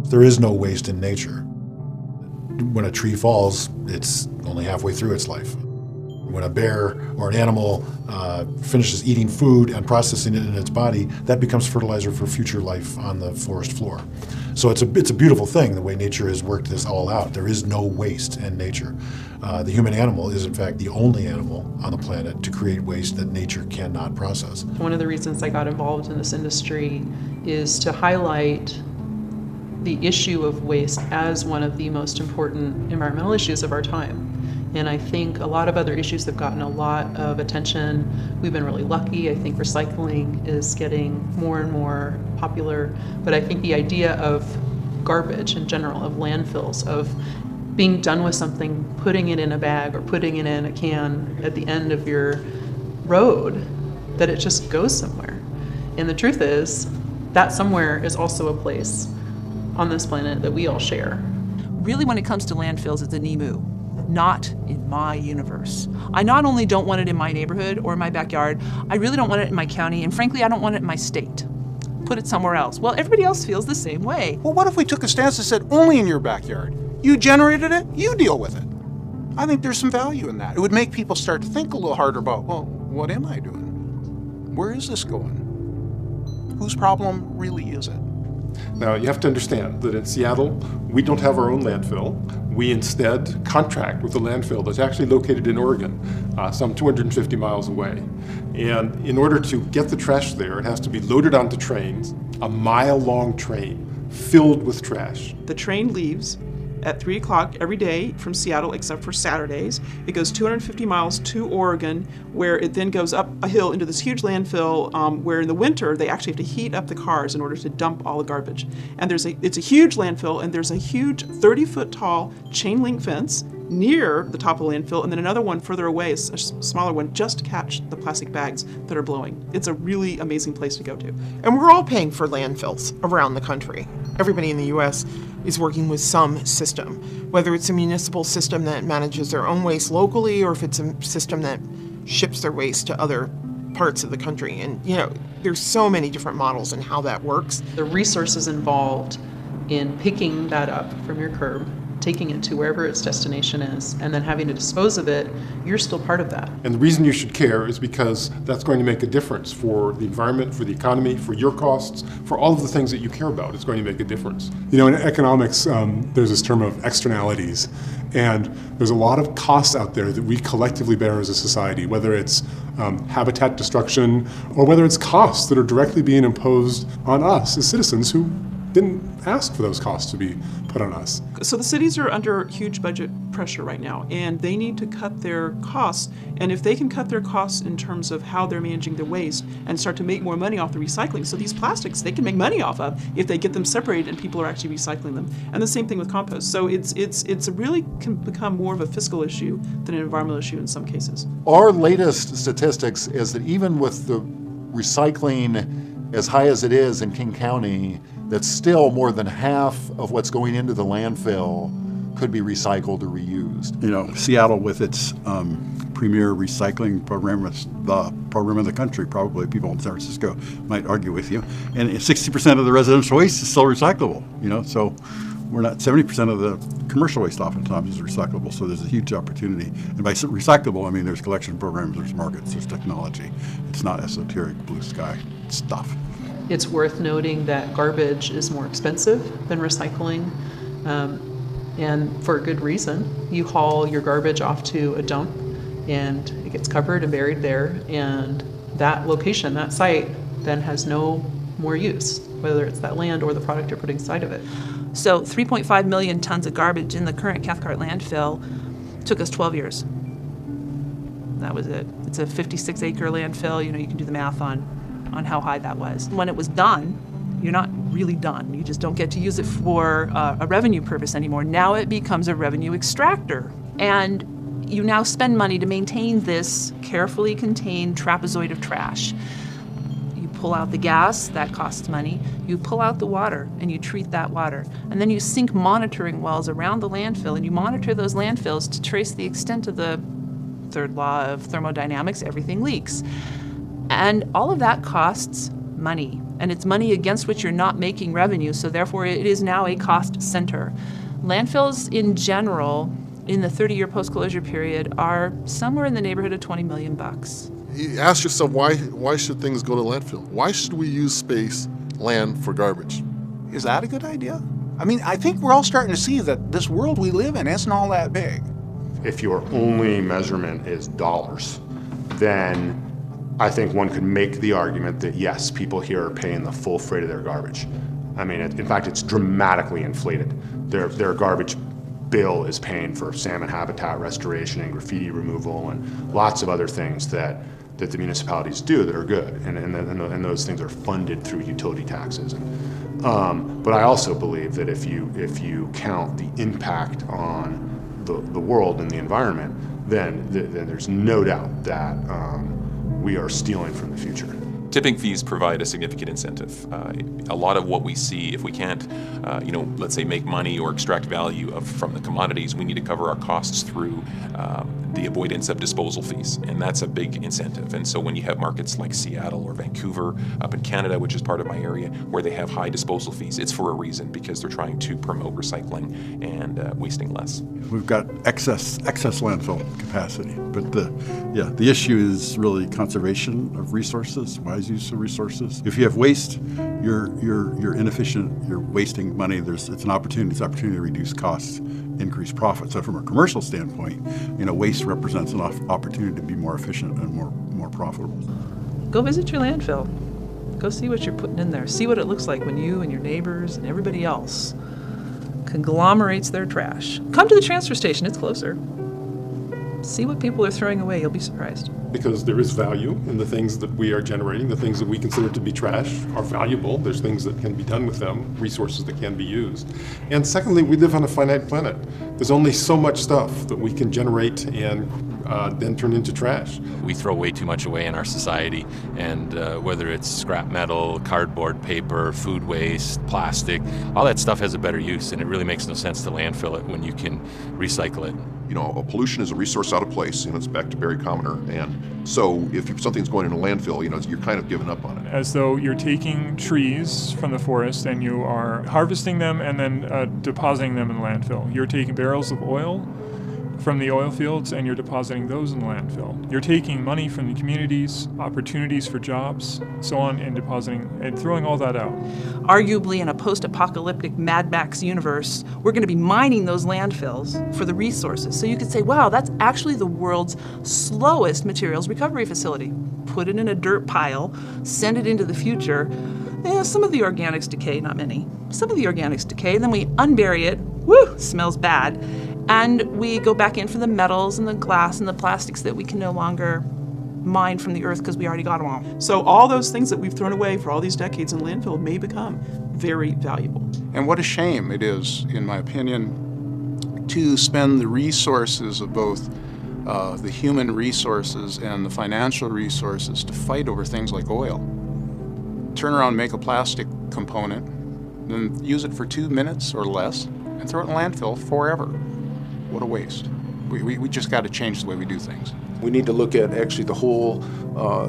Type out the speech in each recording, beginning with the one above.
There is no waste in nature. When a tree falls, it's only halfway through its life. When a bear or an animal finishes eating food and processing it in its body, that becomes fertilizer for future life on the forest floor. So it's a beautiful thing, the way nature has worked this all out. There is no waste in nature. The human animal is, in fact, the only animal on the planet to create waste that nature cannot process. One of the reasons I got involved in this industry is to highlight the issue of waste as one of the most important environmental issues of our time. And I think a lot of other issues have gotten a lot of attention. We've been really lucky. I think recycling is getting more and more popular. But I think the idea of garbage in general, of landfills, of being done with something, putting it in a bag or putting it in a can at the end of your road, that it just goes somewhere. And the truth is, that somewhere is also a place on this planet that we all share. Really, when it comes to landfills, it's an emu. Not in my universe. I not only don't want it in my neighborhood or my backyard, I really don't want it in my county, and frankly, I don't want it in my state. Put it somewhere else. Well, everybody else feels the same way. Well, what if we took a stance that said only in your backyard? You generated it, you deal with it. I think there's some value in that. It would make people start to think a little harder about, well, what am I doing? Where is this going? Whose problem really is it? Now, you have to understand that in Seattle, we don't have our own landfill. We instead contract with a landfill that's actually located in Oregon, some 250 miles away. And in order to get the trash there, it has to be loaded onto trains, a mile-long train filled with trash. The train leaves at 3 o'clock every day from Seattle except for Saturdays. It goes 250 miles to Oregon, where it then goes up a hill into this huge landfill where in the winter they actually have to heat up the cars in order to dump all the garbage. And it's a huge landfill, and there's a huge 30-foot tall chain link fence near the top of the landfill, and then another one further away, a smaller one, just to catch the plastic bags that are blowing. It's a really amazing place to go to. And we're all paying for landfills around the country. Everybody in the U.S. is working with some system, whether it's a municipal system that manages their own waste locally or if it's a system that ships their waste to other parts of the country. And, there's so many different models in how that works. The resources involved in picking that up from your curb, taking it to wherever its destination is, and then having to dispose of it, you're still part of that. And the reason you should care is because that's going to make a difference for the environment, for the economy, for your costs, for all of the things that you care about. It's going to make a difference. In economics, there's this term of externalities. And there's a lot of costs out there that we collectively bear as a society, whether it's habitat destruction or whether it's costs that are directly being imposed on us as citizens who didn't ask for those costs to be put on us. So the cities are under huge budget pressure right now, and they need to cut their costs. And if they can cut their costs in terms of how they're managing their waste and start to make more money off the recycling, so these plastics they can make money off of if they get them separated and people are actually recycling them. And the same thing with compost. So it's really can become more of a fiscal issue than an environmental issue in some cases. Our latest statistics is that even with the recycling as high as it is in King County, that still more than half of what's going into the landfill could be recycled or reused. Seattle with its premier recycling program, it's the program of the country, probably people in San Francisco might argue with you. And 60% of the residential waste is still recyclable, so we're not 70% of the commercial waste oftentimes is recyclable, so there's a huge opportunity. And by recyclable, I mean there's collection programs, there's markets, there's technology. It's not esoteric blue sky stuff. It's worth noting that garbage is more expensive than recycling, and for a good reason. You haul your garbage off to a dump, and it gets covered and buried there, and that location, that site, then has no more use, whether it's that land or the product you're putting inside of it. So 3.5 million tons of garbage in the current Cathcart landfill took us 12 years. That was it. It's a 56-acre landfill. You can do the math on how high that was. When it was done, you're not really done. You just don't get to use it for a revenue purpose anymore. Now it becomes a revenue extractor. And you now spend money to maintain this carefully contained trapezoid of trash. You pull out the gas, that costs money. You pull out the water, and you treat that water. And then you sink monitoring wells around the landfill, and you monitor those landfills to trace the extent of the third law of thermodynamics, everything leaks. And all of that costs money. and it's money against which you're not making revenue, so therefore it is now a cost center. Landfills in general, in the 30-year post-closure period, are somewhere in the neighborhood of $20 million. You ask yourself, why should things go to landfill? Why should we use space, land for garbage? Is that a good idea? I mean, I think we're all starting to see that this world we live in isn't all that big. If your only measurement is dollars, then I think one could make the argument that yes, people here are paying the full freight of their garbage. I mean, in fact, it's dramatically inflated. Their garbage bill is paying for salmon habitat restoration and graffiti removal and lots of other things that the municipalities do that are good, and those things are funded through utility taxes. But I also believe that if you count the impact on the world and the environment, then there's no doubt that we are stealing from the future. Tipping fees provide a significant incentive. A lot of what we see, if we can't, let's say make money or extract value from the commodities, we need to cover our costs through the avoidance of disposal fees, and that's a big incentive. And so when you have markets like Seattle or Vancouver up in Canada, which is part of my area, where they have high disposal fees, it's for a reason, because they're trying to promote recycling and wasting less. We've got excess landfill capacity, but the issue is really conservation of resources, wise use of resources. If you have waste, you're inefficient, you're wasting money. It's an opportunity to reduce costs, increase profit. So from a commercial standpoint, waste represents an opportunity to be more efficient and more profitable. Go visit your landfill. Go see what you're putting in there. See what it looks like when you and your neighbors and everybody else conglomerates their trash. Come to the transfer station, it's closer. See what people are throwing away, you'll be surprised. Because there is value in the things that we are generating. The things that we consider to be trash are valuable. There's things that can be done with them, resources that can be used. And secondly, we live on a finite planet. There's only so much stuff that we can generate and then turn into trash. We throw way too much away in our society, and whether it's scrap metal, cardboard, paper, food waste, plastic, all that stuff has a better use, and it really makes no sense to landfill it when you can recycle it. Pollution is a resource out of place, it's back to Barry Commoner, and so if something's going in a landfill, you're kind of giving up on it. As though you're taking trees from the forest and you are harvesting them and then depositing them in the landfill. You're taking barrels of oil from the oil fields and you're depositing those in the landfill. You're taking money from the communities, opportunities for jobs, so on, and depositing and throwing all that out. Arguably in a post-apocalyptic Mad Max universe, we're going to be mining those landfills for the resources. So you could say, wow, that's actually the world's slowest materials recovery facility. Put it in a dirt pile, send it into the future. Some of the organics decay, not many. Some of the organics decay, then we unbury it, woo, smells bad. And we go back in for the metals and the glass and the plastics that we can no longer mine from the earth because we already got them all. So all those things that we've thrown away for all these decades in landfill may become very valuable. And what a shame it is, in my opinion, to spend the resources of both the human resources and the financial resources to fight over things like oil. Turn around, make a plastic component, then use it for 2 minutes or less, and throw it in landfill forever. What a waste. We just got to change the way we do things. We need to look at actually the whole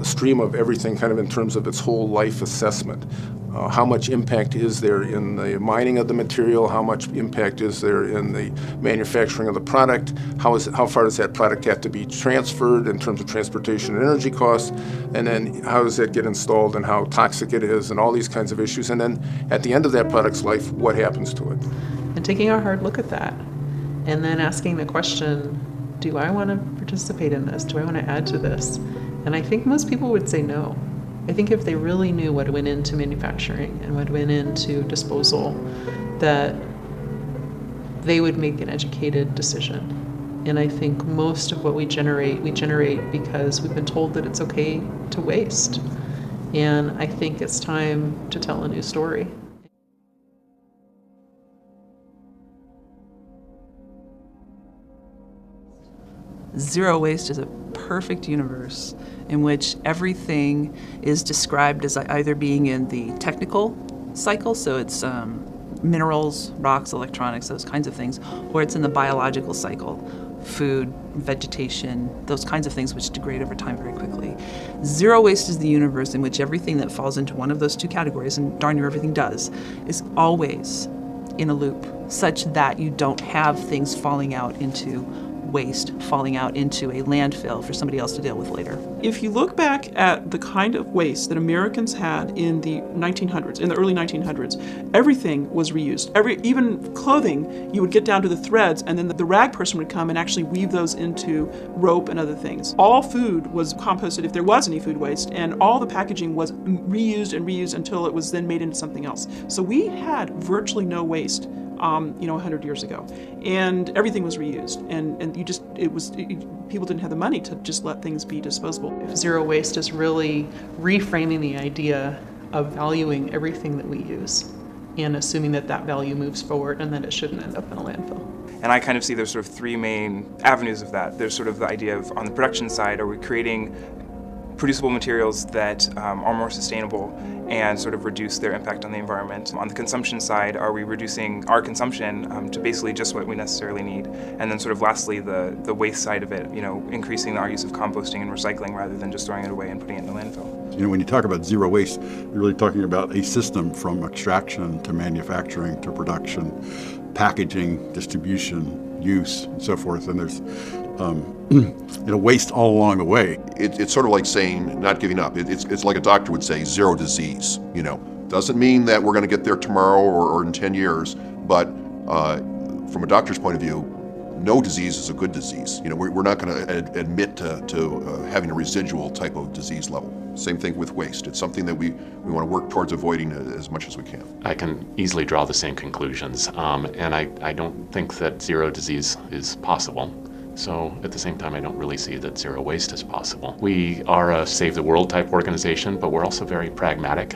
stream of everything kind of in terms of its whole life assessment. How much impact is there in the mining of the material? How much impact is there in the manufacturing of the product? How far does that product have to be transferred in terms of transportation and energy costs? And then how does that get installed and how toxic it is and all these kinds of issues? And then at the end of that product's life, what happens to it? And taking a hard look at that and then asking the question, do I want to participate in this? Do I want to add to this? And I think most people would say no. I think if they really knew what went into manufacturing and what went into disposal, that they would make an educated decision. And I think most of what we generate because we've been told that it's okay to waste. And I think it's time to tell a new story. Zero waste is a perfect universe in which everything is described as either being in the technical cycle, so it's minerals, rocks, electronics, those kinds of things, or it's in the biological cycle, food, vegetation, those kinds of things which degrade over time very quickly. Zero waste is the universe in which everything that falls into one of those two categories, and darn near everything does, is always in a loop, such that you don't have things falling out into waste, falling out into a landfill for somebody else to deal with later. If you look back at the kind of waste that Americans had in the 1900s, in the early 1900s, everything was reused. Even clothing, you would get down to the threads, and then the rag person would come and actually weave those into rope and other things. All food was composted if there was any food waste, and all the packaging was reused and reused until it was then made into something else. So we had virtually no waste 100 years ago, and everything was reused, and people didn't have the money to just let things be disposable. Zero waste is really reframing the idea of valuing everything that we use and assuming that that value moves forward and that it shouldn't end up in a landfill. And I kind of see there's sort of three main avenues of that. There's sort of the idea of, on the production side, are we creating producible materials that are more sustainable and sort of reduce their impact on the environment. On the consumption side, are we reducing our consumption to basically just what we necessarily need? And then sort of lastly, the waste side of it, increasing our use of composting and recycling rather than just throwing it away and putting it in the landfill. When you talk about zero waste, you're really talking about a system from extraction to manufacturing to production, packaging, distribution, use, and so forth. And there's waste all along the way. It's sort of like saying not giving up. It's like a doctor would say, zero disease. Doesn't mean that we're going to get there tomorrow or in 10 years, but from a doctor's point of view, no disease is a good disease. We're not going to admit to having a residual type of disease level. Same thing with waste. It's something that we want to work towards avoiding as much as we can. I can easily draw the same conclusions, and I don't think that zero disease is possible. So at the same time, I don't really see that zero waste is possible. We are a save the world type organization, but we're also very pragmatic.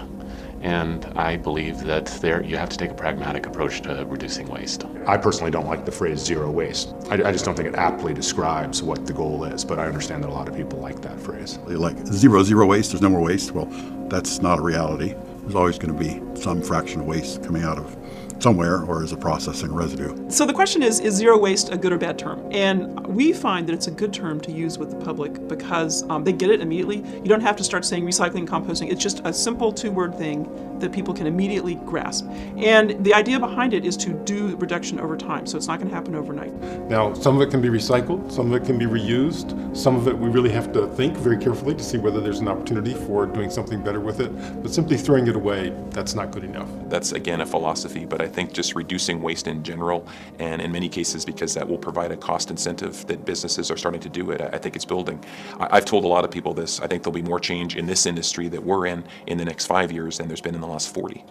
And I believe that you have to take a pragmatic approach to reducing waste. I personally don't like the phrase zero waste. I just don't think it aptly describes what the goal is, but I understand that a lot of people like that phrase. Like zero waste, there's no more waste. Well, that's not a reality. There's always going to be some fraction of waste coming out of somewhere or as a processing residue. So the question is zero waste a good or bad term? And we find that it's a good term to use with the public because they get it immediately. You don't have to start saying recycling and composting. It's just a simple two-word thing that people can immediately grasp. And the idea behind it is to do reduction over time, so it's not going to happen overnight. Now, some of it can be recycled, some of it can be reused, some of it we really have to think very carefully to see whether there's an opportunity for doing something better with it. But simply throwing it away, that's not good enough. That's, again, a philosophy, but I think just reducing waste in general, and in many cases because that will provide a cost incentive that businesses are starting to do it, I think it's building. I've told a lot of people this. I think there'll be more change in this industry that we're in the next 5 years than there's been in the last 40.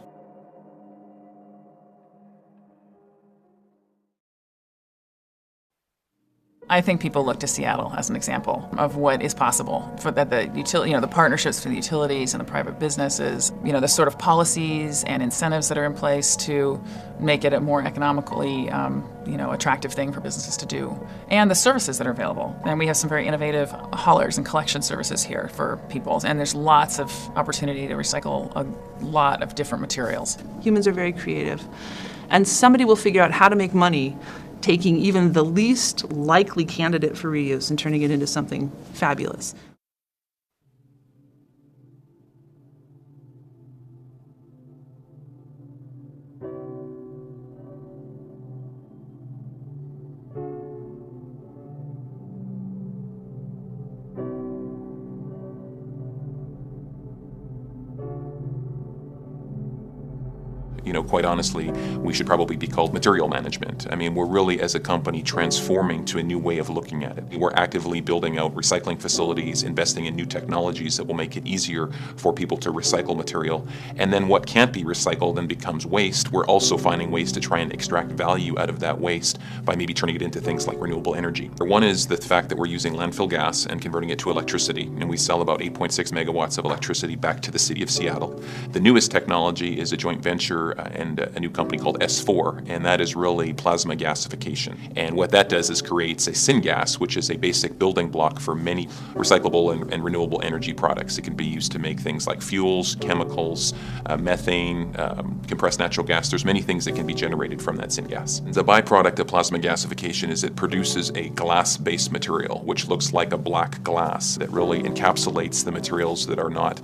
I think people look to Seattle as an example of what is possible for that the partnerships for the utilities and the private businesses, the sort of policies and incentives that are in place to make it a more economically, attractive thing for businesses to do, and the services that are available. And we have some very innovative haulers and collection services here for people, and there's lots of opportunity to recycle a lot of different materials. Humans are very creative, and somebody will figure out how to make money taking even the least likely candidate for reuse and turning it into something fabulous. Quite honestly, we should probably be called material management. I mean, we're really, as a company, transforming to a new way of looking at it. We're actively building out recycling facilities, investing in new technologies that will make it easier for people to recycle material. And then what can't be recycled and becomes waste, we're also finding ways to try and extract value out of that waste by maybe turning it into things like renewable energy. One is the fact that we're using landfill gas and converting it to electricity, and we sell about 8.6 megawatts of electricity back to the city of Seattle. The newest technology is a joint venture and a new company called S4, and that is really plasma gasification. And what that does is creates a syngas, which is a basic building block for many recyclable and renewable energy products. It can be used to make things like fuels, chemicals, methane, compressed natural gas. There's many things that can be generated from that syngas. The byproduct of plasma gasification is it produces a glass-based material, which looks like a black glass that really encapsulates the materials that are not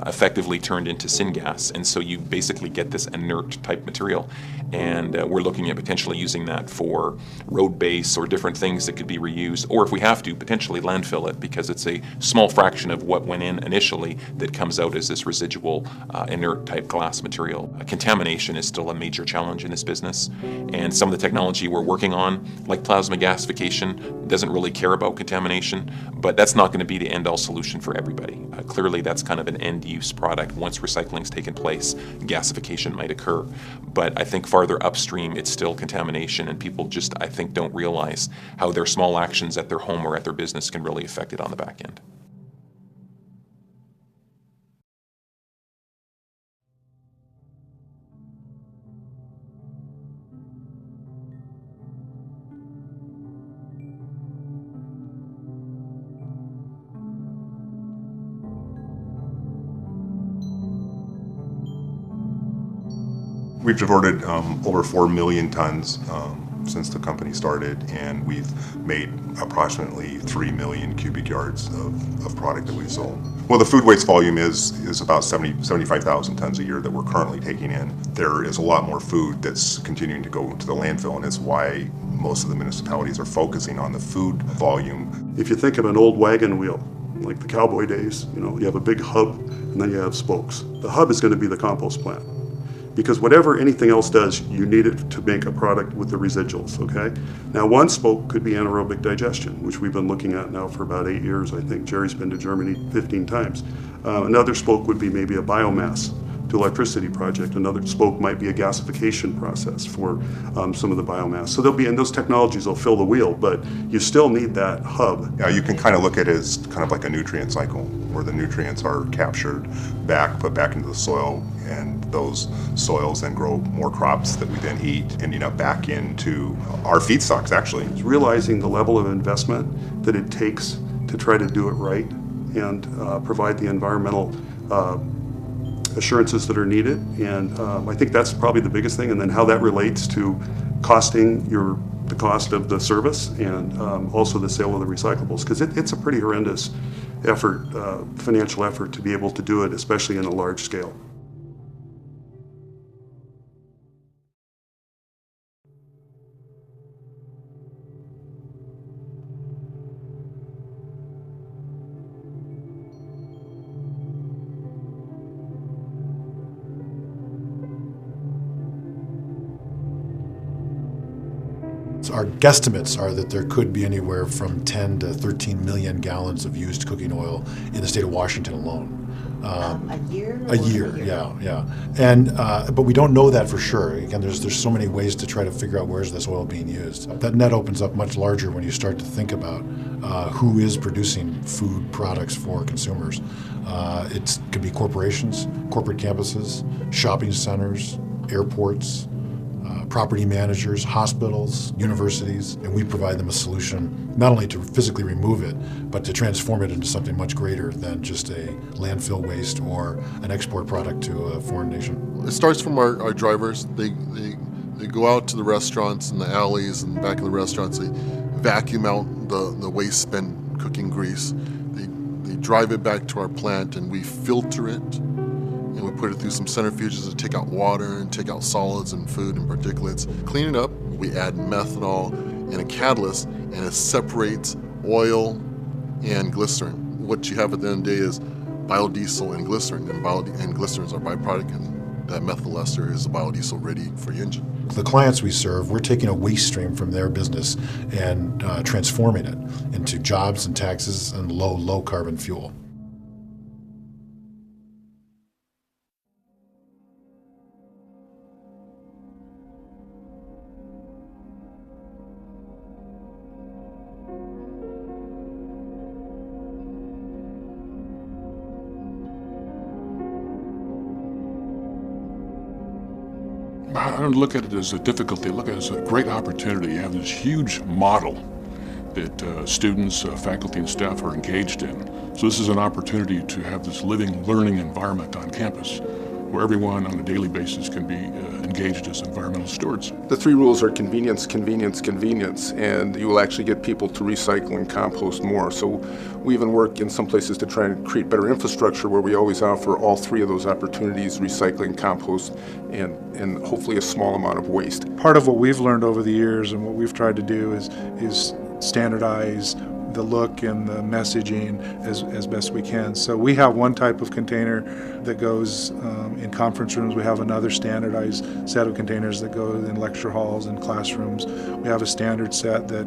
effectively turned into syngas. And so you basically get this inert type material. And we're looking at potentially using that for road base or different things that could be reused, or if we have to, potentially landfill it, because it's a small fraction of what went in initially that comes out as this residual inert type glass material. Contamination is still a major challenge in this business, and some of the technology we're working on, like plasma gasification, doesn't really care about contamination, but that's not going to be the end-all solution for everybody. Clearly, that's kind of an end-use product. Once recycling's taken place, gasification might occur, but I think farther upstream, it's still contamination, and people just, I think, don't realize how their small actions at their home or at their business can really affect it on the back end. We've diverted over 4 million tons since the company started, and we've made approximately 3 million cubic yards of product that we've sold. Well, the food waste volume is about 75,000 tons a year that we're currently taking in. There is a lot more food that's continuing to go to the landfill, and it's why most of the municipalities are focusing on the food volume. If you think of an old wagon wheel, like the cowboy days, you have a big hub and then you have spokes. The hub is going to be the compost plant. Because whatever anything else does, you need it to make a product with the residuals, okay? Now, one spoke could be anaerobic digestion, which we've been looking at now for about 8 years, I think. Jerry's been to Germany 15 times. Another spoke would be maybe a biomass to electricity project. Another spoke might be a gasification process for some of the biomass. So and those technologies will fill the wheel, but you still need that hub. Yeah, you can kind of look at it as kind of like a nutrient cycle, where the nutrients are captured put back into the soil, and those soils then grow more crops that we then eat, ending up back into our feedstocks, actually. It's realizing the level of investment that it takes to try to do it right and provide the environmental assurances that are needed, and I think that's probably the biggest thing, and then how that relates to costing the cost of the service and also the sale of the recyclables, because it's a pretty horrendous effort, financial effort, to be able to do it, especially in a large scale. Our guesstimates are that there could be anywhere from 10 to 13 million gallons of used cooking oil in the state of Washington alone. A year? A year, yeah. And but we don't know that for sure. Again, there's so many ways to try to figure out where's this oil being used. That net opens up much larger when you start to think about who is producing food products for consumers. It could be corporations, corporate campuses, shopping centers, airports, property managers, hospitals, universities, and we provide them a solution not only to physically remove it, but to transform it into something much greater than just a landfill waste or an export product to a foreign nation. It starts from our drivers. They go out to the restaurants and the alleys and back in the restaurants. They vacuum out the waste spent cooking grease. They drive it back to our plant and we filter it. And we put it through some centrifuges to take out water and take out solids and food and particulates. Clean it up, we add methanol and a catalyst, and it separates oil and glycerin. What you have at the end of the day is biodiesel and glycerin, and glycerin is our byproduct, and that methyl ester is the biodiesel ready for your engine. The clients we serve, we're taking a waste stream from their business and transforming it into jobs and taxes and low carbon fuel. I don't look at it as a difficulty. I look at it as a great opportunity. You have this huge model that students, faculty, and staff are engaged in. So this is an opportunity to have this living, learning environment on campus where everyone on a daily basis can be engaged as environmental stewards. The three rules are convenience, convenience, convenience, and you will actually get people to recycle and compost more. So we even work in some places to try and create better infrastructure where we always offer all three of those opportunities: recycling, compost, and hopefully a small amount of waste. Part of what we've learned over the years and what we've tried to do is standardize the look and the messaging as best we can. So we have one type of container that goes in conference rooms. We have another standardized set of containers that go in lecture halls and classrooms. We have a standard set that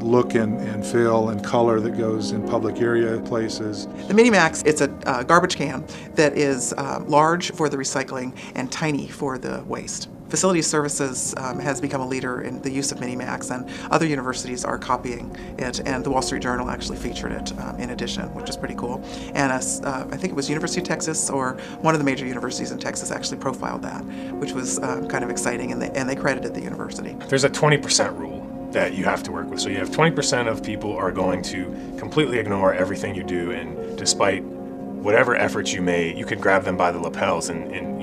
look and feel and color that goes in public area places. The Minimax, it's a garbage can that is large for the recycling and tiny for the waste. Facilities Services has become a leader in the use of Minimax, and other universities are copying it, and the Wall Street Journal actually featured it in addition, which is pretty cool. And I think it was University of Texas, or one of the major universities in Texas actually profiled that, which was kind of exciting, and they credited the university. There's a 20% rule that you have to work with. So you have 20% of people are going to completely ignore everything you do, and despite whatever efforts you made, you could grab them by the lapels and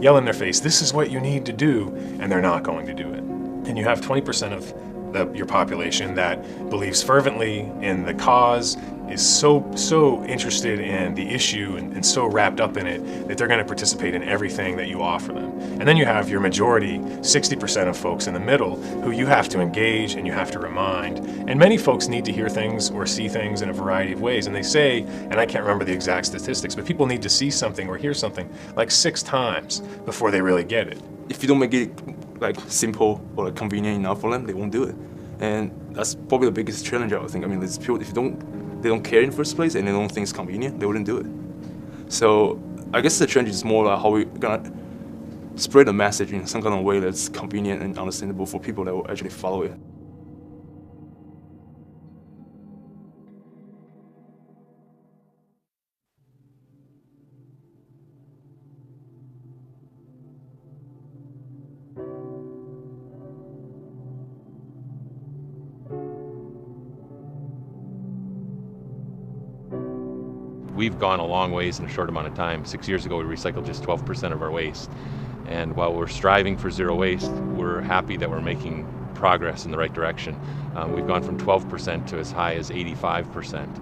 yell in their face, "This is what you need to do," and they're not going to do it. And you have 20% of your population that believes fervently in the cause, is so interested in the issue and so wrapped up in it that they're going to participate in everything that you offer them. And then you have your majority, 60% of folks in the middle, who you have to engage and you have to remind. And many folks need to hear things or see things in a variety of ways. And they say, and I can't remember the exact statistics, but people need to see something or hear something like 6 times before they really get it. If you don't make it like simple or like, convenient enough for them, they won't do it. And that's probably the biggest challenge, I would think. I mean, it's people, if they don't care in the first place and they don't think it's convenient, they wouldn't do it. So I guess the challenge is more like how we're gonna spread the message in some kind of way that's convenient and understandable for people that will actually follow it. We've gone a long ways in a short amount of time. 6 years ago, we recycled just 12% of our waste. And while we're striving for zero waste, we're happy that we're making progress in the right direction. We've gone from 12% to as high as 85%.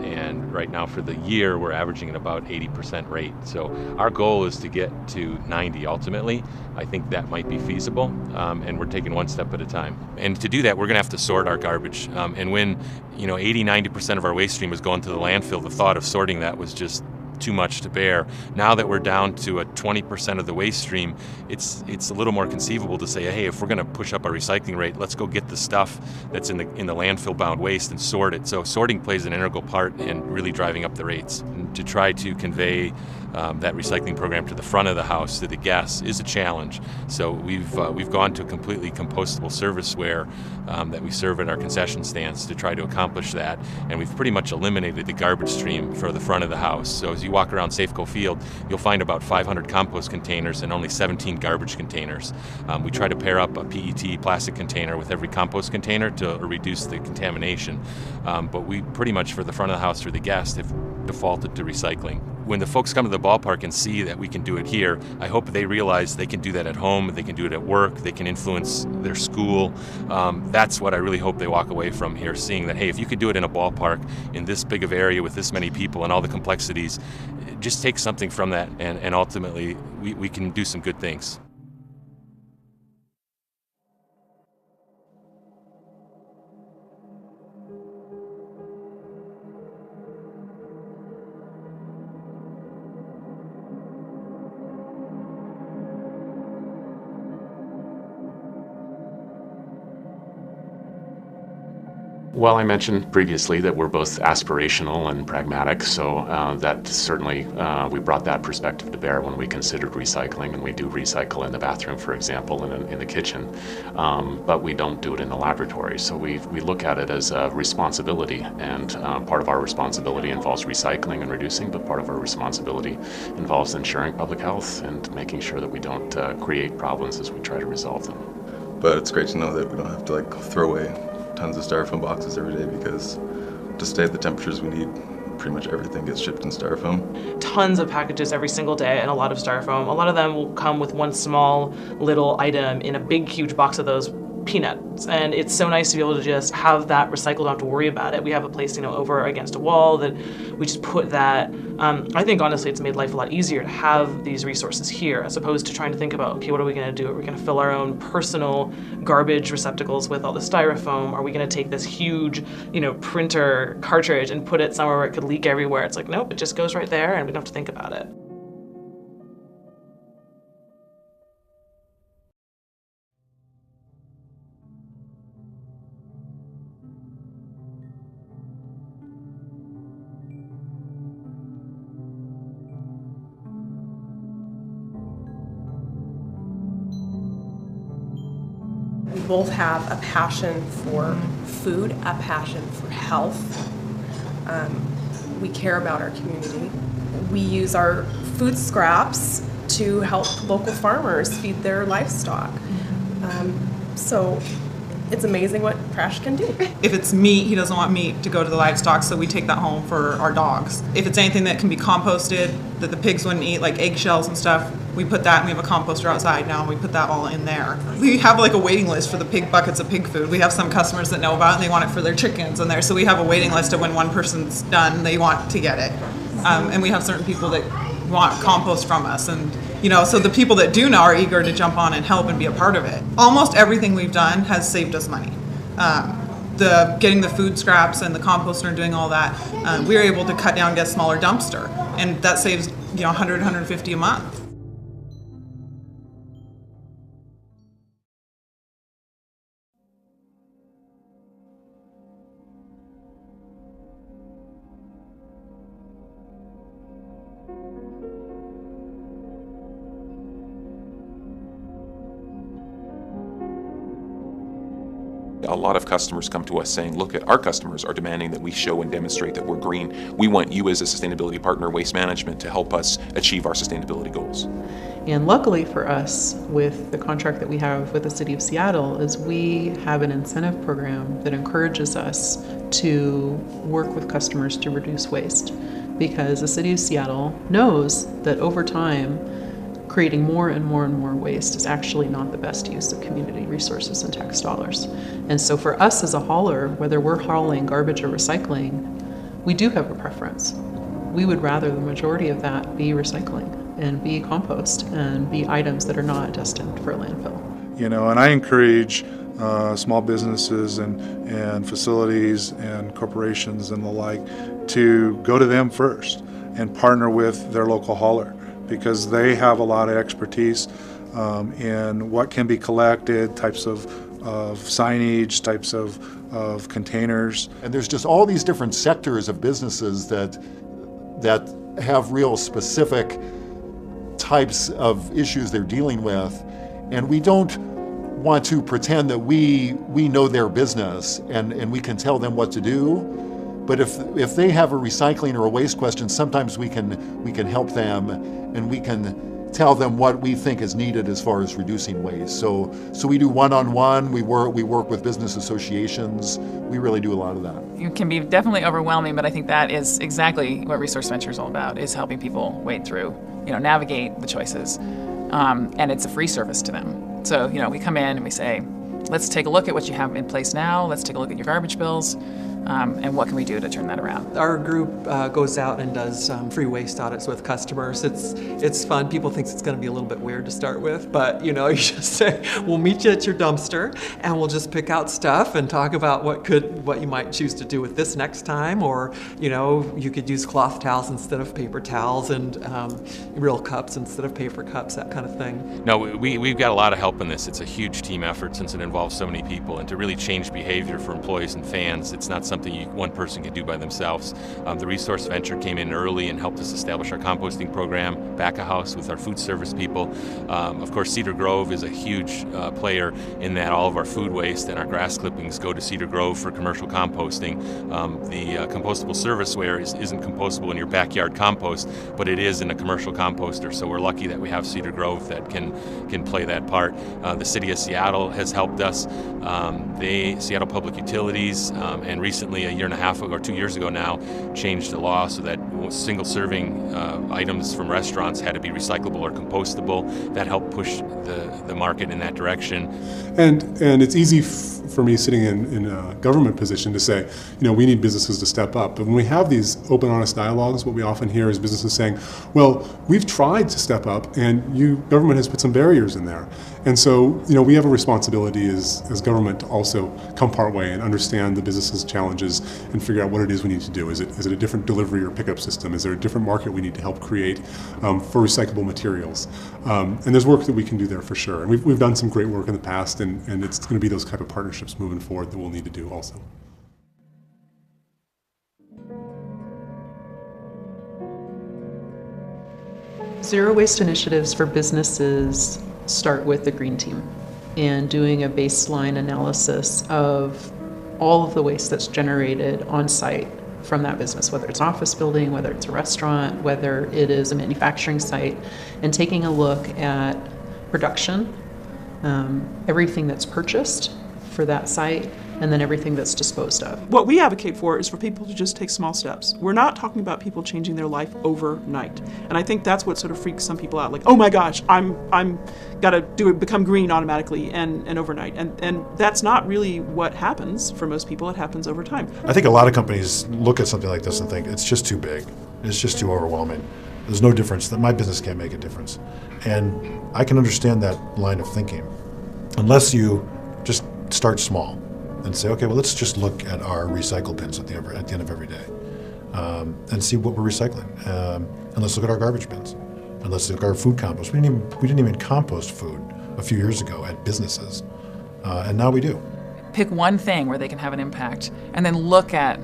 And right now for the year, we're averaging at about 80% rate. So our goal is to get to 90 ultimately. I think that might be feasible, and we're taking one step at a time. And to do that, we're gonna have to sort our garbage. And when 80, 90% of our waste stream was going to the landfill, the thought of sorting that was just too much to bear. Now that we're down to a 20% of the waste stream, it's a little more conceivable to say, hey, if we're going to push up our recycling rate, let's go get the stuff that's in the landfill-bound waste and sort it. So sorting plays an integral part in really driving up the rates. And to try to convey that recycling program to the front of the house to the guests is a challenge. So we've gone to a completely compostable serviceware that we serve at our concession stands to try to accomplish that, and we've pretty much eliminated the garbage stream for the front of the house. So as you walk around Safeco Field, you'll find about 500 compost containers and only 17 garbage containers. We try to pair up a PET plastic container with every compost container to reduce the contamination, but we pretty much for the front of the house for the guests have defaulted to recycling. When the folks come to the ballpark and see that we can do it here, I hope they realize they can do that at home, they can do it at work, they can influence their school. That's what I really hope they walk away from here, seeing that, hey, if you could do it in a ballpark in this big of area with this many people and all the complexities, just take something from that and ultimately we can do some good things. Well, I mentioned previously that we're both aspirational and pragmatic, so that certainly we brought that perspective to bear when we considered recycling, and we do recycle in the bathroom, for example, and in the kitchen, but we don't do it in the laboratory. So we look at it as a responsibility, and part of our responsibility involves recycling and reducing, but part of our responsibility involves ensuring public health and making sure that we don't create problems as we try to resolve them. But it's great to know that we don't have to throw away tons of styrofoam boxes every day, because to stay at the temperatures we need, pretty much everything gets shipped in styrofoam. Tons of packages every single day and a lot of styrofoam. A lot of them will come with one small little item in a big huge box of those peanuts, and it's so nice to be able to just have that recycled, don't have to worry about it. We have a place, over against a wall that we just put that. I think honestly it's made life a lot easier to have these resources here, as opposed to trying to think about, okay, what are we going to do? Are we going to fill our own personal garbage receptacles with all the styrofoam? Are we going to take this huge, printer cartridge and put it somewhere where it could leak everywhere? It's like, nope, it just goes right there and we don't have to think about it. We both have a passion for food, a passion for health. We care about our community. We use our food scraps to help local farmers feed their livestock. So it's amazing what trash can do. If it's meat, he doesn't want meat to go to the livestock, so we take that home for our dogs. If it's anything that can be composted that the pigs wouldn't eat, like eggshells and stuff, we put that, and we have a composter outside now, and we put that all in there. We have a waiting list for the pig buckets of pig food. We have some customers that know about it, and they want it for their chickens in there. So we have a waiting list of when one person's done, they want to get it. And we have certain people that want compost from us, and so the people that do know are eager to jump on and help and be a part of it. Almost everything we've done has saved us money. Getting the food scraps and the composter and doing all that, we were able to cut down and get a smaller dumpster, and that saves 100, 150 a month. A lot of customers come to us saying, look, our customers are demanding that we show and demonstrate that we're green. We want you as a sustainability partner, Waste Management, to help us achieve our sustainability goals. And luckily for us, with the contract that we have with the City of Seattle, is we have an incentive program that encourages us to work with customers to reduce waste. Because the City of Seattle knows that over time, creating more and more and more waste is actually not the best use of community resources and tax dollars. And so for us as a hauler, whether we're hauling garbage or recycling, we do have a preference. We would rather the majority of that be recycling and be compost and be items that are not destined for a landfill. And I encourage small businesses and facilities and corporations and the like to go to them first and partner with their local hauler, because they have a lot of expertise in what can be collected, types of signage, types of containers. And there's just all these different sectors of businesses that have real specific types of issues they're dealing with, and we don't want to pretend that we know their business and we can tell them what to do. But if they have a recycling or a waste question, sometimes we can help them, and we can tell them what we think is needed as far as reducing waste. So we do one-on-one. We work with business associations. We really do a lot of that. It can be definitely overwhelming, but I think that is exactly what Resource Venture is all about: is helping people wade through, navigate the choices, and it's a free service to them. So we come in and we say, let's take a look at what you have in place now. Let's take a look at your garbage bills. and what can we do to turn that around? Our group goes out and does free waste audits with customers. It's fun. People think it's going to be a little bit weird to start with, but you just say, we'll meet you at your dumpster and we'll just pick out stuff and talk about what you might choose to do with this next time, or you could use cloth towels instead of paper towels, and real cups instead of paper cups, that kind of thing. No, we've got a lot of help in this. It's a huge team effort since it involves so many people, and to really change behavior for employees and fans, it's not something one person can do by themselves. The Resource Venture came in early and helped us establish our composting program, Back-A-House with our food service people. Of course, Cedar Grove is a huge player in that all of our food waste and our grass clippings go to Cedar Grove for commercial composting. The compostable serviceware isn't compostable in your backyard compost, but it is in a commercial composter, so we're lucky that we have Cedar Grove that can play that part. The City of Seattle has helped us. Seattle Public Utilities, and recently, a year and a half ago, or 2 years ago now, changed the law so that single-serving items from restaurants had to be recyclable or compostable. That helped push the market in that direction. And it's easy for me sitting in a government position to say, we need businesses to step up. But when we have these open, honest dialogues, what we often hear is businesses saying, well, we've tried to step up and government has put some barriers in there. And so, we have a responsibility as government to also come part way and understand the business's challenges and figure out what it is we need to do. Is it a different delivery or pickup system? Is there a different market we need to help create for recyclable materials? And there's work that we can do there for sure. And we've done some great work in the past, and it's going to be those type of partnerships moving forward that we'll need to do also. Zero waste initiatives for businesses start with the Green Team and doing a baseline analysis of all of the waste that's generated on site from that business, whether it's an office building, whether it's a restaurant, whether it is a manufacturing site, and taking a look at production, everything that's purchased for that site, and then everything that's disposed of. What we advocate for is for people to just take small steps. We're not talking about people changing their life overnight. And I think that's what sort of freaks some people out. Like, oh my gosh, I'm gotta become green automatically and overnight. And that's not really what happens for most people. It happens over time. I think a lot of companies look at something like this and think it's just too big. It's just too overwhelming. There's no difference, that my business can't make a difference. And I can understand that line of thinking, unless you just start small and say, okay, well, let's just look at our recycle bins at the end of every day and see what we're recycling. And let's look at our garbage bins. And let's look at our food compost. We didn't even compost food a few years ago at businesses, and now we do. Pick one thing where they can have an impact, and then look at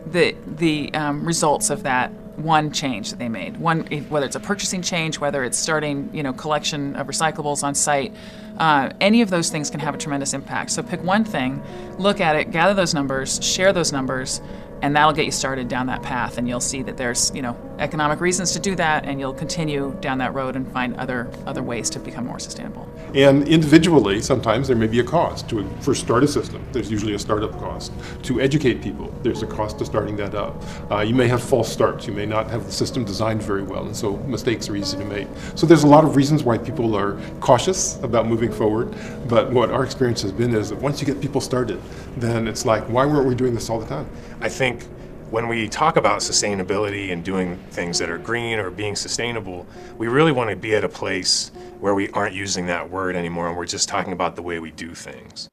the results of that one change that they made. Whether it's a purchasing change, whether it's starting collection of recyclables on site, any of those things can have a tremendous impact. So pick one thing, look at it, gather those numbers, share those numbers, and that'll get you started down that path, and you'll see that there's economic reasons to do that, and you'll continue down that road and find other ways to become more sustainable. And individually, sometimes there may be a cost to first start a system. There's usually a startup cost. To educate people, there's a cost to starting that up. You may have false starts. You may not have the system designed very well, and so mistakes are easy to make. So there's a lot of reasons why people are cautious about moving forward. But what our experience has been is that once you get people started, then it's like, why weren't we doing this all the time? I think when we talk about sustainability and doing things that are green or being sustainable, we really want to be at a place where we aren't using that word anymore and we're just talking about the way we do things.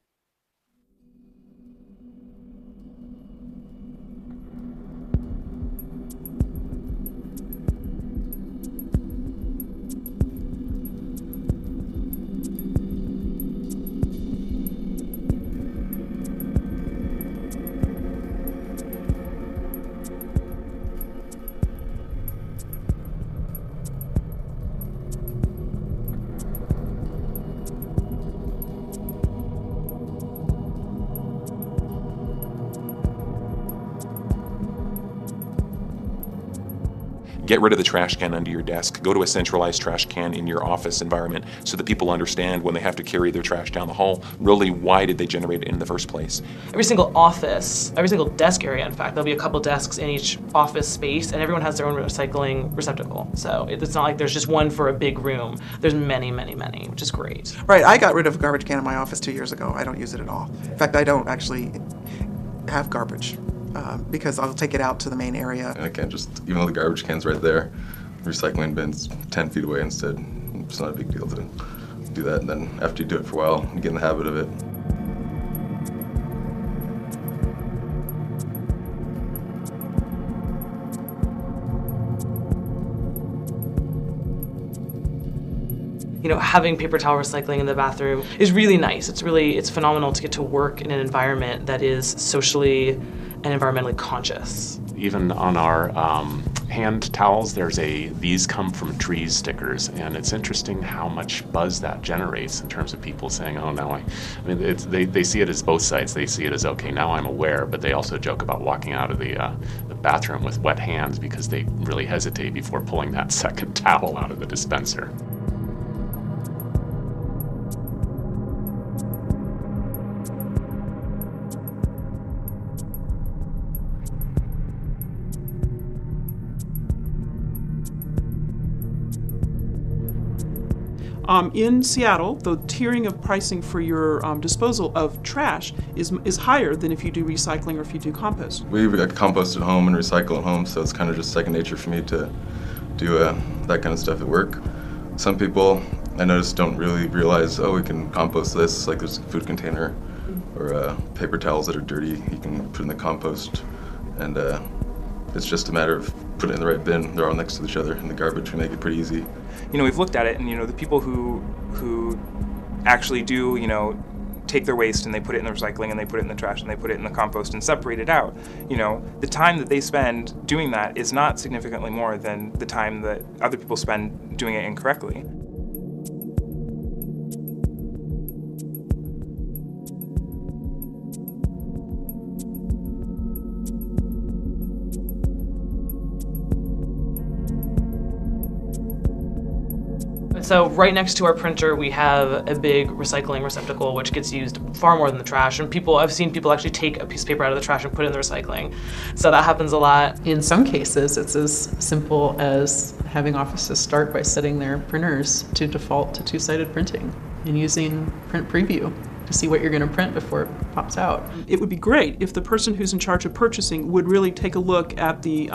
Get rid of the trash can under your desk. Go to a centralized trash can in your office environment so that people understand when they have to carry their trash down the hall, really why did they generate it in the first place. Every single office, every single desk area, in fact, there'll be a couple desks in each office space, and everyone has their own recycling receptacle. So it's not like there's just one for a big room. There's many, many, many, which is great. Right, I got rid of a garbage can in my office 2 years ago. I don't use it at all. In fact, I don't actually have garbage. because I'll take it out to the main area. And I can't just, even though the garbage can's right there, recycling bin's 10 feet away instead. It's not a big deal to do that, and then after you do it for a while, you get in the habit of it. You know, having paper towel recycling in the bathroom is really nice. It's phenomenal to get to work in an environment that is socially and environmentally conscious. Even on our hand towels, there's these come from trees stickers, and it's interesting how much buzz that generates in terms of people saying, oh, now I mean, they see it as both sides. They see it as, okay, now I'm aware, but they also joke about walking out of the bathroom with wet hands because they really hesitate before pulling that second towel out of the dispenser. In Seattle, the tiering of pricing for your disposal of trash is higher than if you do recycling or if you do compost. We've got compost at home and recycle at home, so it's kind of just second nature for me to do that kind of stuff at work. Some people, I noticed, don't really realize, oh, we can compost this, like there's a food container or paper towels that are dirty, you can put in the compost, and it's just a matter of putting it in the right bin. They're all next to each other in the garbage. We make it pretty easy. You know, we've looked at it, and you know, the people who actually do, you know, take their waste and they put it in the recycling and they put it in the trash and they put it in the compost and separate it out. You know, the time that they spend doing that is not significantly more than the time that other people spend doing it incorrectly. So right next to our printer, we have a big recycling receptacle, which gets used far more than the trash. And I've seen people actually take a piece of paper out of the trash and put it in the recycling. So that happens a lot. In some cases, it's as simple as having offices start by setting their printers to default to two-sided printing and using Print Preview to see what you're going to print before it pops out. It would be great if the person who's in charge of purchasing would really take a look at the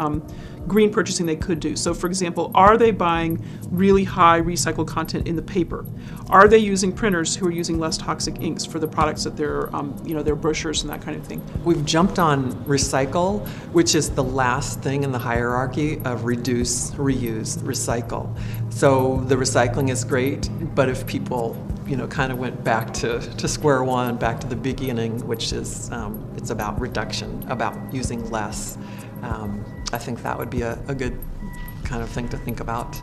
green purchasing they could do. So for example, are they buying really high recycled content in the paper? Are they using printers who are using less toxic inks for the products that they're, you know, their brochures and that kind of thing? We've jumped on recycle, which is the last thing in the hierarchy of reduce, reuse, recycle. So the recycling is great, but if people, you know, kind of went back to square one, back to the beginning, which is, it's about reduction, about using less. I think that would be a good kind of thing to think about.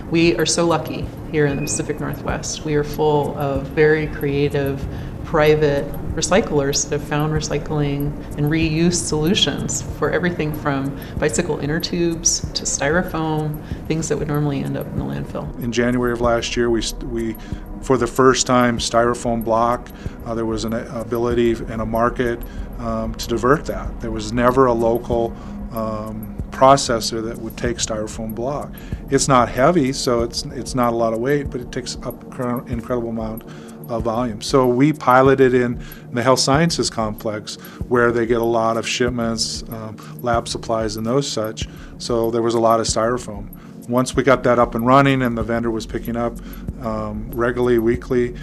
We are so lucky here in the Pacific Northwest. We are full of very creative private recyclers that have found recycling and reuse solutions for everything from bicycle inner tubes to styrofoam, things that would normally end up in the landfill. In January of last year, we for the first time, styrofoam block, there was an ability and a market to divert that. There was never a local processor that would take styrofoam block. It's not heavy, so it's not a lot of weight, but it takes up an incredible amount of volume. So we piloted in the health sciences complex where they get a lot of shipments, lab supplies and those such. So there was a lot of styrofoam. Once we got that up and running and the vendor was picking up regularly, weekly,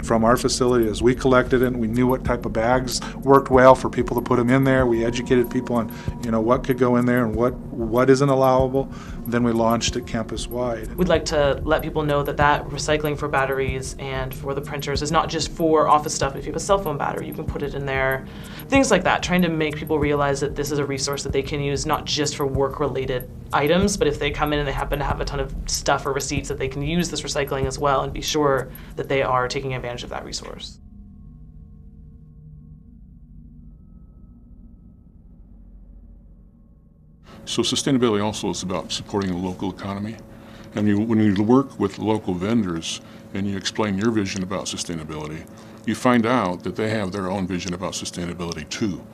from our facility as we collected it, and we knew what type of bags worked well for people to put them in there. We educated people on, you know, what could go in there and what isn't allowable. Then we launched it campus-wide. We'd like to let people know that recycling for batteries and for the printers is not just for office stuff. If you have a cell phone battery, you can put it in there. Things like that, trying to make people realize that this is a resource that they can use not just for work-related items, but if they come in and they happen to have a ton of stuff or receipts, that they can use this recycling as well and be sure that they are taking advantage of that resource. So sustainability also is about supporting the local economy. And when you work with local vendors and you explain your vision about sustainability, you find out that they have their own vision about sustainability too.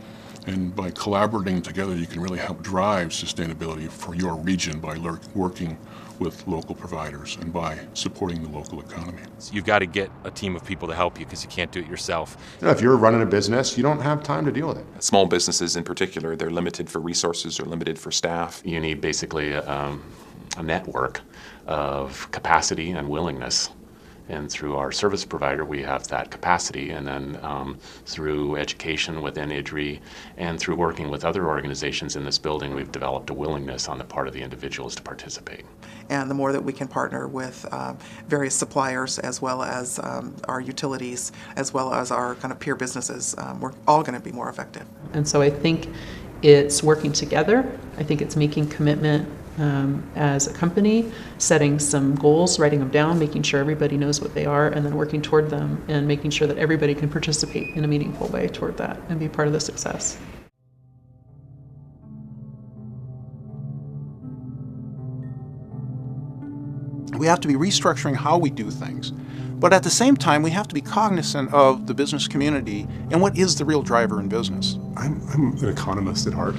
And by collaborating together, you can really help drive sustainability for your region by working with local providers and by supporting the local economy. You've got to get a team of people to help you because you can't do it yourself. If you're running a business, you don't have time to deal with it. Small businesses in particular, they're limited for resources or limited for staff. You need basically a network of capacity and willingness. And through our service provider, we have that capacity. And then through education within IDRI and through working with other organizations in this building, we've developed a willingness on the part of the individuals to participate. And the more that we can partner with various suppliers as well as our utilities, as well as our kind of peer businesses, we're all going to be more effective. And so I think it's working together. I think it's making commitment as a company, setting some goals, writing them down, making sure everybody knows what they are, and then working toward them and making sure that everybody can participate in a meaningful way toward that and be part of the success. We have to be restructuring how we do things. But at the same time, we have to be cognizant of the business community and what is the real driver in business. I'm an economist at heart.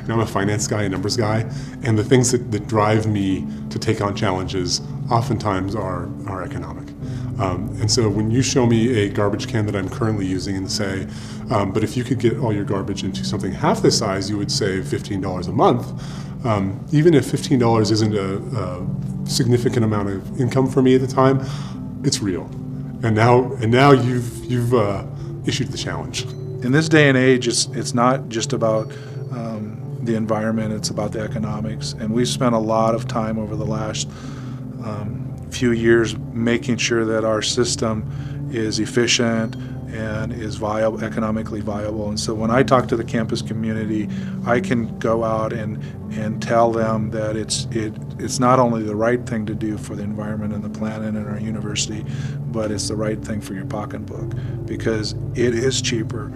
I'm a finance guy, a numbers guy, and the things that drive me to take on challenges oftentimes are economic. And so when you show me a garbage can that I'm currently using and say, but if you could get all your garbage into something half the size, you would save $15 a month. Even if $15 isn't a significant amount of income for me at the time, it's real. And now you've issued the challenge. In this day and age, it's not just about the environment, it's about the economics. And we've spent a lot of time over the last few years making sure that our system is efficient and is viable, economically viable. And so when I talk to the campus community, I can go out and tell them that it's not only the right thing to do for the environment and the planet and our university, but it's the right thing for your pocketbook, because it is cheaper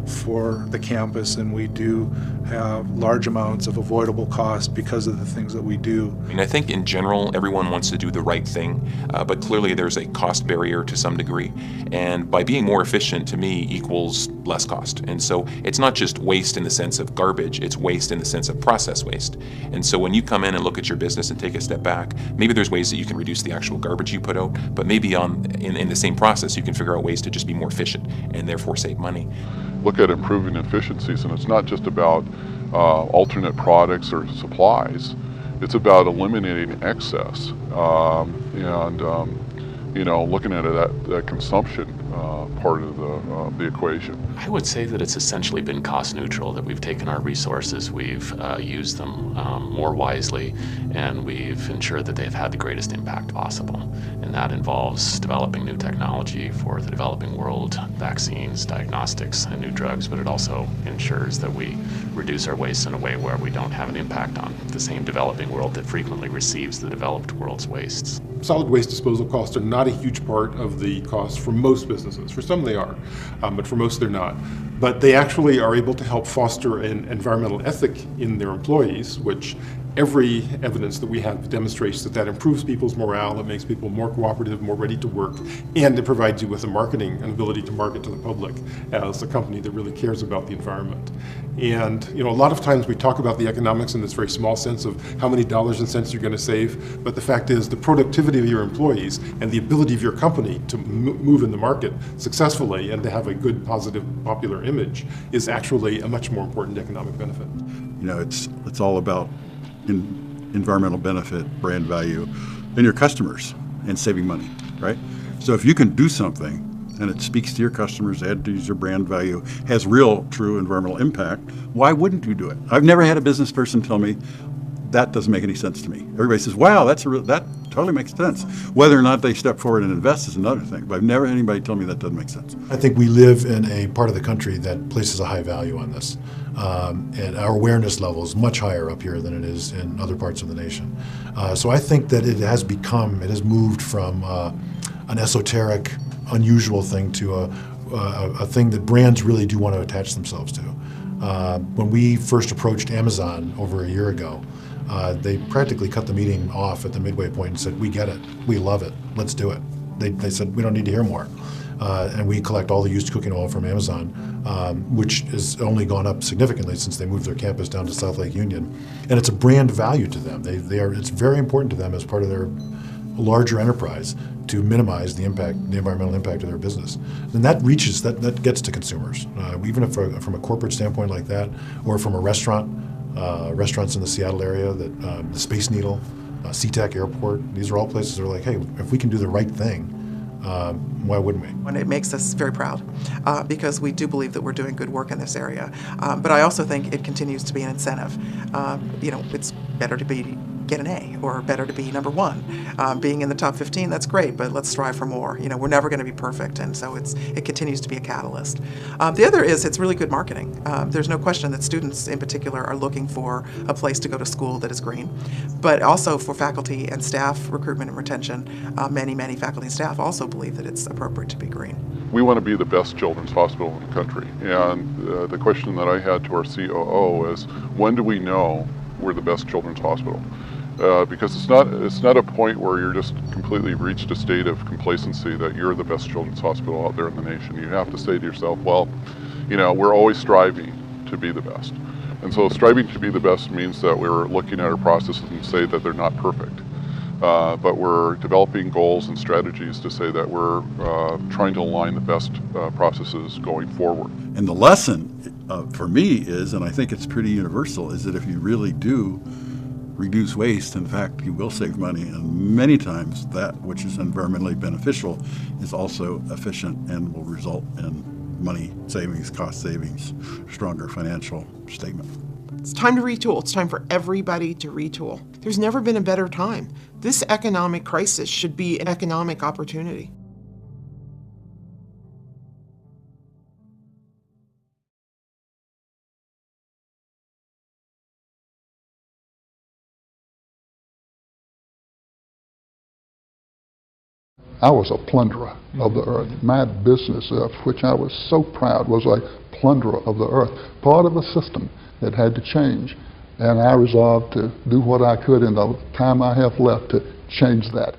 for the campus, and we do have large amounts of avoidable costs because of the things that we do. I mean, I think in general, everyone wants to do the right thing, but clearly there's a cost barrier to some degree. And by being more efficient, to me, equals less cost. And so it's not just waste in the sense of garbage, it's waste in the sense of process waste. And so when you come in and look at your business and take a step back, maybe there's ways that you can reduce the actual garbage you put out, but maybe in the same process, you can figure out ways to just be more efficient and therefore save money. Look at improving efficiencies, and it's not just about alternate products or supplies. It's about eliminating excess and looking at that consumption part of the equation. I would say that it's essentially been cost neutral, that we've taken our resources, we've used them more wisely, and we've ensured that they've had the greatest impact possible. And that involves developing new technology for the developing world, vaccines, diagnostics, and new drugs, but it also ensures that we reduce our waste in a way where we don't have an impact on the same developing world that frequently receives the developed world's wastes. Solid waste disposal costs are not a huge part of the cost for most businesses. For some they are, but for most they're not. But they actually are able to help foster an environmental ethic in their employees, which every evidence that we have demonstrates that improves people's morale, it makes people more cooperative, more ready to work, and it provides you with a marketing, an ability to market to the public as a company that really cares about the environment. And a lot of times we talk about the economics in this very small sense of how many dollars and cents you're going to save, but the fact is the productivity of your employees and the ability of your company to move in the market successfully and to have a good, positive, popular image is actually a much more important economic benefit. It's all about environmental benefit, brand value, and your customers, and saving money, right? So if you can do something and it speaks to your customers, adds to your brand value, has real, true environmental impact, why wouldn't you do it? I've never had a business person tell me, that doesn't make any sense to me. Everybody says, wow, that totally makes sense. Whether or not they step forward and invest is another thing, but I've never had anybody tell me that doesn't make sense. I think we live in a part of the country that places a high value on this. And our awareness level is much higher up here than it is in other parts of the nation. So I think that it has moved from an esoteric, unusual thing to a thing that brands really do want to attach themselves to. When we first approached Amazon over a year ago, they practically cut the meeting off at the midway point and said, we get it, we love it, let's do it. They said, we don't need to hear more. and we collect all the used cooking oil from Amazon, which has only gone up significantly since they moved their campus down to South Lake Union. And it's a brand value to them. It's very important to them as part of their larger enterprise to minimize the environmental impact of their business. And that reaches, that gets to consumers. Even if from a corporate standpoint like that, or from a restaurants in the Seattle area, the Space Needle, SeaTac Airport, these are all places that are like, hey, if we can do the right thing, why wouldn't we? And it makes us very proud because we do believe that we're doing good work in this area. But I also think it continues to be an incentive. It's better to get an A or better to be number one. Being in the top 15, that's great, but let's strive for more. We're never going to be perfect, and so it continues to be a catalyst. The other is it's really good marketing. There's no question that students in particular are looking for a place to go to school that is green, but also for faculty and staff recruitment and retention, many faculty and staff also believe that it's appropriate to be green. We want to be the best children's hospital in the country, and the question that I had to our COO is, when do we know we're the best children's hospital? Because it's not a point where you're just completely reached a state of complacency that you're the best children's hospital out there in the nation. You have to say to yourself, well, we're always striving to be the best. And so striving to be the best means that we're looking at our processes and say that they're not perfect. But we're developing goals and strategies to say that we're trying to align the best processes going forward. And the lesson for me is, and I think it's pretty universal, is that if you really do reduce waste, in fact, you will save money, and many times that which is environmentally beneficial is also efficient and will result in money savings, cost savings, stronger financial statement. It's time to retool. It's time for everybody to retool. There's never been a better time. This economic crisis should be an economic opportunity. I was a plunderer of the earth. My business, of which I was so proud, was a plunderer of the earth, part of a system that had to change. And I resolved to do what I could in the time I have left to change that.